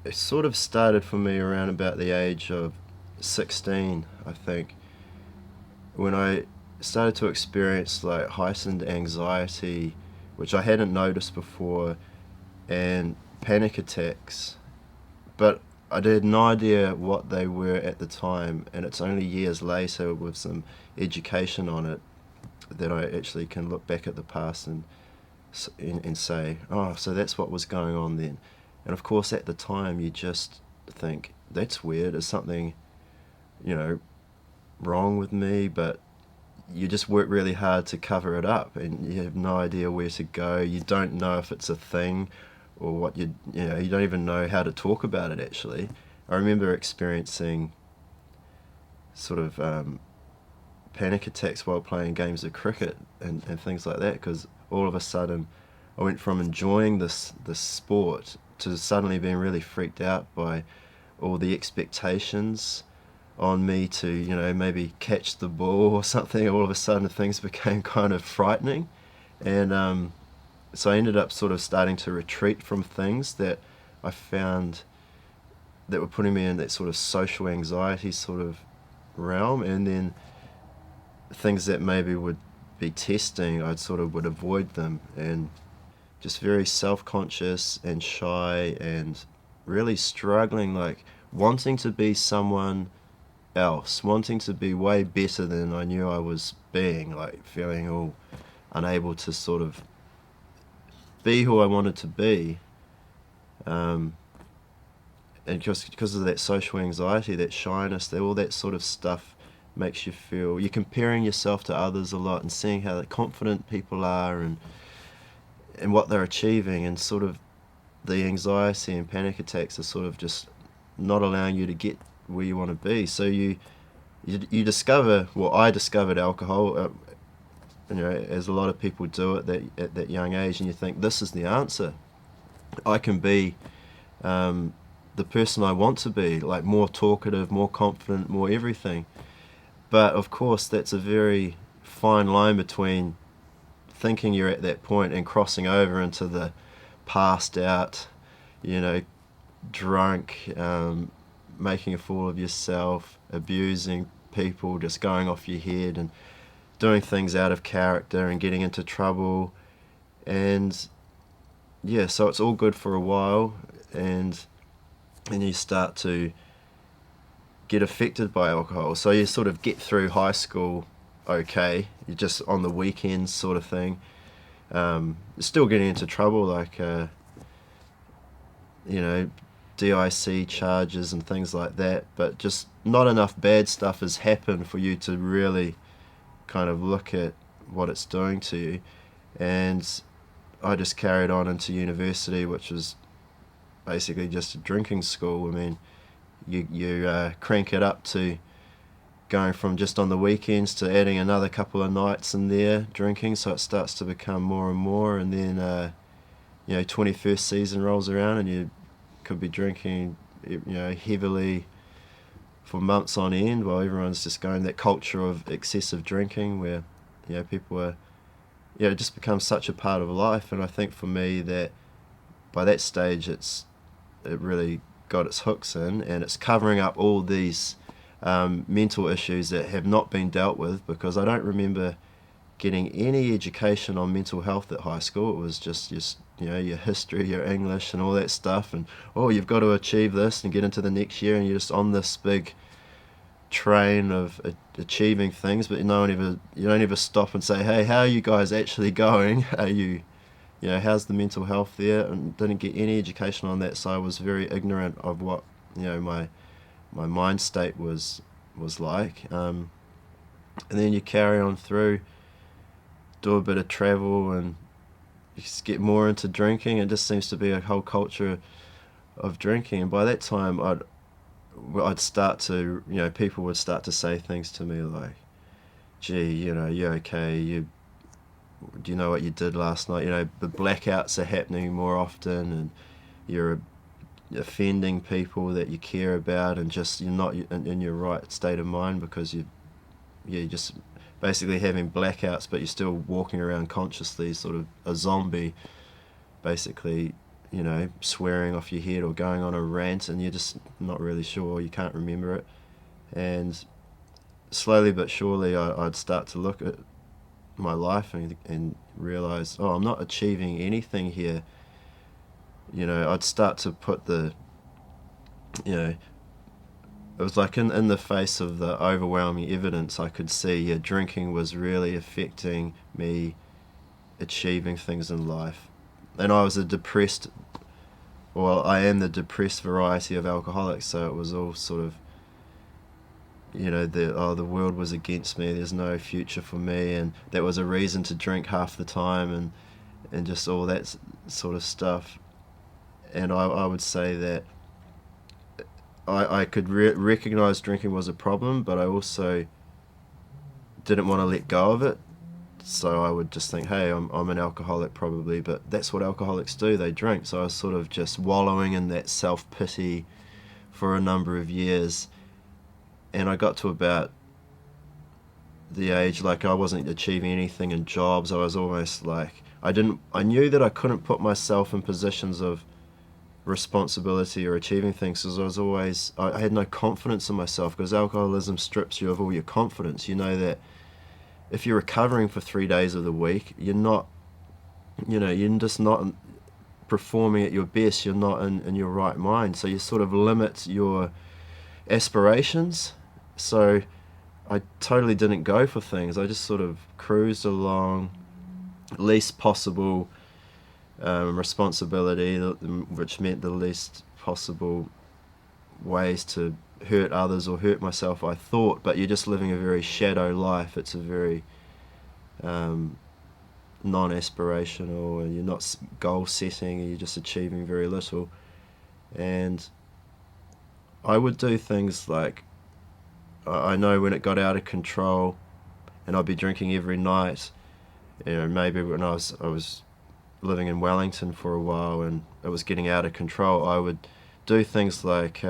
it sort of started for me around about the age of 16, I think, when I started to experience like heightened anxiety, which I hadn't noticed before, and panic attacks. But I had no idea what they were at the time, and it's only years later with some education on it that I actually can look back at the past and say, oh, so that's what was going on then. And of course, at the time, you just think, that's weird. Is something, you know, wrong with me? But you just work really hard to cover it up, and you have no idea where to go. You don't know if it's a thing or what you don't even know how to talk about it actually. I remember experiencing sort of panic attacks while playing games of cricket and things like that, because all of a sudden I went from enjoying this sport to suddenly being really freaked out by all the expectations on me to, maybe catch the ball or something. All of a sudden things became kind of frightening. And so I ended up sort of starting to retreat from things that I found that were putting me in that sort of social anxiety sort of realm. And then things that maybe would be testing, I sort of would avoid them, and just very self-conscious and shy and really struggling, like wanting to be someone else, wanting to be way better than I knew I was being, like feeling all unable to sort of be who I wanted to be. Um, and because of that social anxiety, that shyness, that all that sort of stuff makes you feel you're comparing yourself to others a lot and seeing how confident people are and what they're achieving, and sort of the anxiety and panic attacks are sort of just not allowing you to get where you want to be. So you discover, well, I discovered alcohol, as a lot of people do at that young age, and you think this is the answer. I can be the person I want to be, like more talkative, more confident, more everything. But of course, that's a very fine line between thinking you're at that point and crossing over into the passed out, you know, drunk, making a fool of yourself, abusing people, just going off your head and doing things out of character and getting into trouble. And yeah, so it's all good for a while, and you start to get affected by alcohol. So you sort of get through high school okay, you're just on the weekends sort of thing. Still getting into trouble, like, you know, DIC charges and things like that, but just not enough bad stuff has happened for you to really kind of look at what it's doing to you. And I just carried on into university, which was basically just a drinking school. I mean, you crank it up to going from just on the weekends to adding another couple of nights in there drinking, so it starts to become more and more. And then 21st season rolls around, and you could be drinking, heavily for months on end, while everyone's just going that culture of excessive drinking, where people are, it just becomes such a part of life. And I think for me that by that stage it really got its hooks in, and it's covering up all these mental issues that have not been dealt with, because I don't remember getting any education on mental health at high school. It was just your history, your English, and all that stuff, and you've got to achieve this and get into the next year, and you're just on this big train of achieving things, but you don't ever stop and say, hey, how are you guys actually going? Are you how's the mental health there? And didn't get any education on that, so I was very ignorant of what my mind state was like. And then you carry on through, do a bit of travel, and you just get more into drinking. It just seems to be a whole culture of drinking. And by that time, I'd start to, people would start to say things to me like, gee, you okay? Do you know what you did last night? The blackouts are happening more often, and you're offending people that you care about, and just you're not in your right state of mind, because you're just basically having blackouts, but you're still walking around consciously, sort of a zombie, basically, swearing off your head or going on a rant, and you're just not really sure, you can't remember it. And slowly but surely I'd start to look at my life and realize, oh, I'm not achieving anything here. I'd start to put it was like in the face of the overwhelming evidence, I could see, drinking was really affecting me achieving things in life. And I was I am the depressed variety of alcoholics, so it was all sort of, the world was against me, there's no future for me, and that was a reason to drink half the time, and just all that sort of stuff. And I would say that I could recognize drinking was a problem, but I also didn't want to let go of it. So I would just think, hey, I'm an alcoholic probably, but that's what alcoholics do, they drink. So I was sort of just wallowing in that self-pity for a number of years. And I got to about the age, like, I wasn't achieving anything in jobs. I was almost like, I knew that I couldn't put myself in positions of responsibility or achieving things, because I had no confidence in myself, because alcoholism strips you of all your confidence. You know that if you're recovering for 3 days of the week, you're just not performing at your best, you're not in your right mind, so you sort of limit your aspirations. So I totally didn't go for things, I just sort of cruised along, least possible responsibility, which meant the least possible ways to hurt others or hurt myself, I thought. But you're just living a very shadow life. It's a very non-aspirational, and you're not goal setting, and you're just achieving very little. And I would do things like, I know when it got out of control and I'd be drinking every night, maybe when I was living in Wellington for a while and it was getting out of control, I would do things like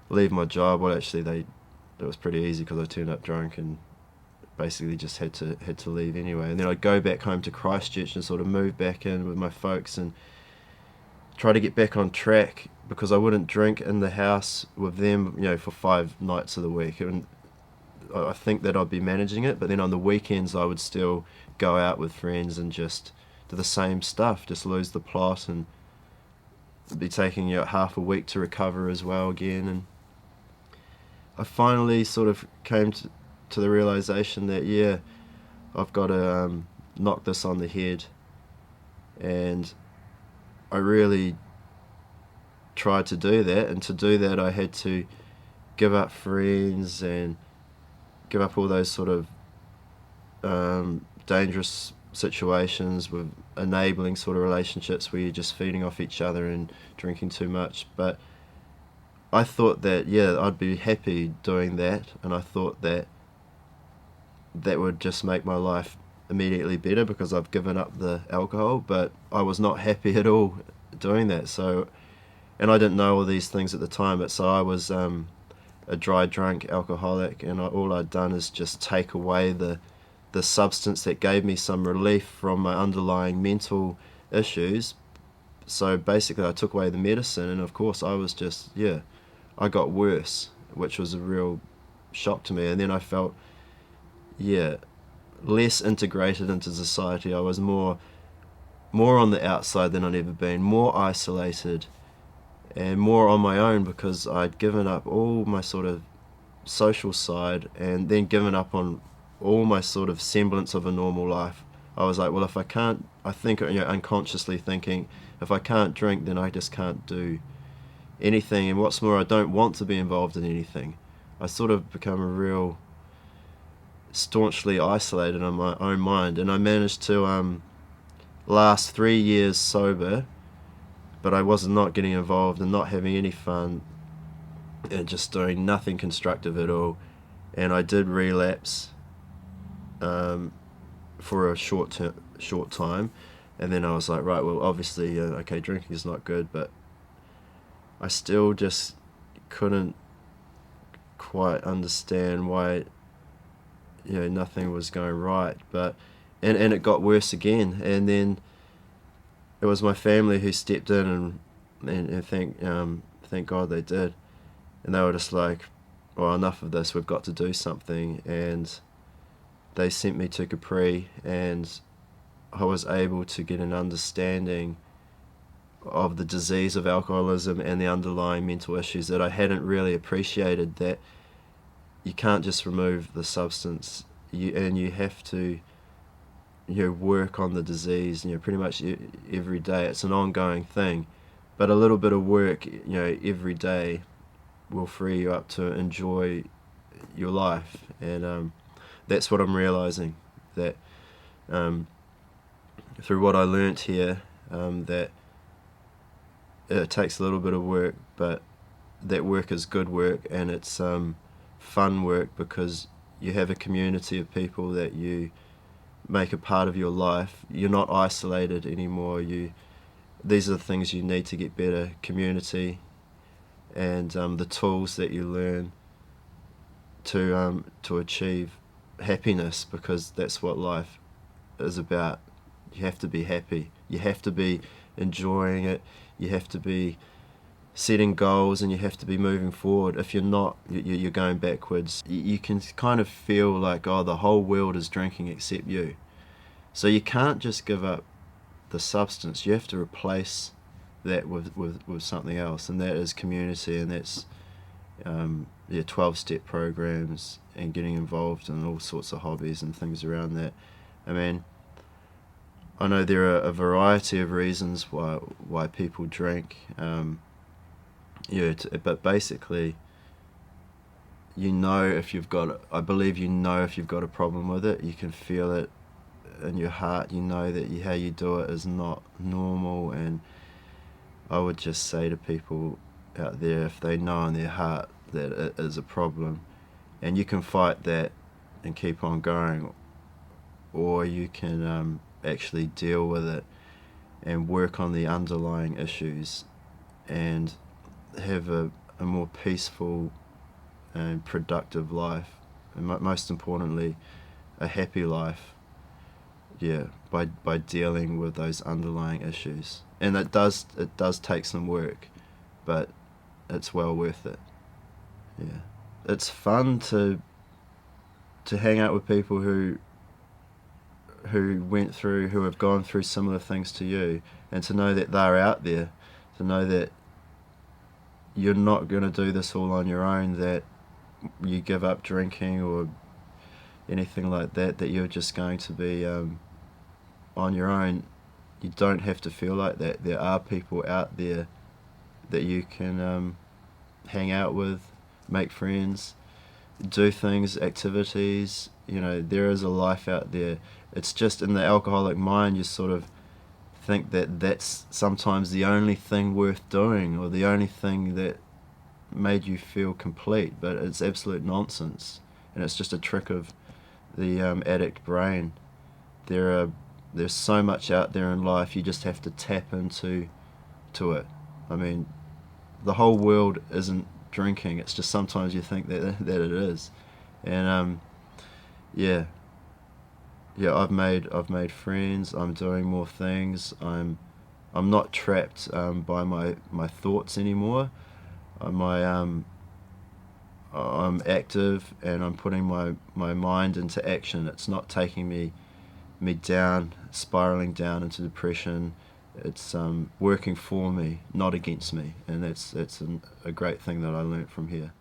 leave my job. Well, actually, it was pretty easy, because I turned up drunk and basically just had to leave anyway. And then I'd go back home to Christchurch and sort of move back in with my folks and try to get back on track, because I wouldn't drink in the house with them, for 5 nights of the week. And I think that I'd be managing it, but then on the weekends I would still go out with friends and just do the same stuff, just lose the plot, and be taking half a week to recover as well again. And I finally sort of came to the realization that, I've got to knock this on the head. And I really tried to do that, and to do that I had to give up friends and give up all those sort of dangerous situations with enabling sort of relationships where you're just feeding off each other and drinking too much. But I thought that, I'd be happy doing that, and I thought that would just make my life immediately better because I've given up the alcohol. But I was not happy at all doing that. So, and I didn't know all these things at the time, but so I was a dry drunk alcoholic, and all I'd done is just take away the substance that gave me some relief from my underlying mental issues. So basically I took away the medicine, and of course I was just, I got worse, which was a real shock to me. And then I felt, less integrated into society. I was more on the outside than I'd ever been, more isolated and more on my own, because I'd given up all my sort of social side and then given up on all my sort of semblance of a normal life. I was like, well, if I can't, I think, unconsciously thinking, if I can't drink, then I just can't do anything. And what's more, I don't want to be involved in anything. I sort of become a real staunchly isolated in my own mind. And I managed to last 3 years sober, but I was not getting involved and not having any fun and just doing nothing constructive at all. And I did relapse for a short time, and then I was like, right, well, obviously, okay, drinking is not good, but I still just couldn't quite understand why, nothing was going right. But and it got worse again, and then it was my family who stepped in, and thank God they did. And they were just like, well, enough of this, we've got to do something. And they sent me to Capri, and I was able to get an understanding of the disease of alcoholism and the underlying mental issues that I hadn't really appreciated, that you can't just remove the substance, you have to work on the disease, pretty much every day. It's an ongoing thing, but a little bit of work every day will free you up to enjoy your life. And that's what I'm realizing, that through what I learnt here, that it takes a little bit of work, but that work is good work, and it's fun work, because you have a community of people that you make a part of your life. You're not isolated anymore. These are the things you need to get better: community, and the tools that you learn to achieve happiness, because that's what life is about. You have to be happy. You have to be enjoying it. You have to be setting goals, and you have to be moving forward. If you're not, you're going backwards. You can kind of feel like, oh, the whole world is drinking except you. So you can't just give up the substance. You have to replace that with something else, and that is community, and that's 12-step programs, and getting involved in all sorts of hobbies and things around that. I mean, I know there are a variety of reasons why people drink, but basically, I believe if you've got a problem with it. You can feel it in your heart. You know that how you do it is not normal, and I would just say to people out there, if they know in their heart that it is a problem, and you can fight that and keep on going, or you can actually deal with it and work on the underlying issues and have a more peaceful and productive life, and most importantly, a happy life, by dealing with those underlying issues. And it does take some work, but it's well worth it. It's fun to hang out with people who have gone through similar things to you, and to know that they're out there, to know that you're not going to do this all on your own, that you give up drinking or anything like that, that you're just going to be on your own. You don't have to feel like that. There are people out there that you can hang out with, make friends, do things, activities. There is a life out there. It's just in the alcoholic mind, you sort of think that that's sometimes the only thing worth doing, or the only thing that made you feel complete, but it's absolute nonsense, and it's just a trick of the addict brain. There's so much out there in life. You just have to tap into it. I mean, the whole world isn't drinking. It's just sometimes you think that it is, and I've made friends. I'm doing more things. I'm not trapped by my thoughts anymore. I'm active, and I'm putting my mind into action. It's not taking me down, spiraling down into depression. It's working for me, not against me, and that's a great thing that I learnt from here.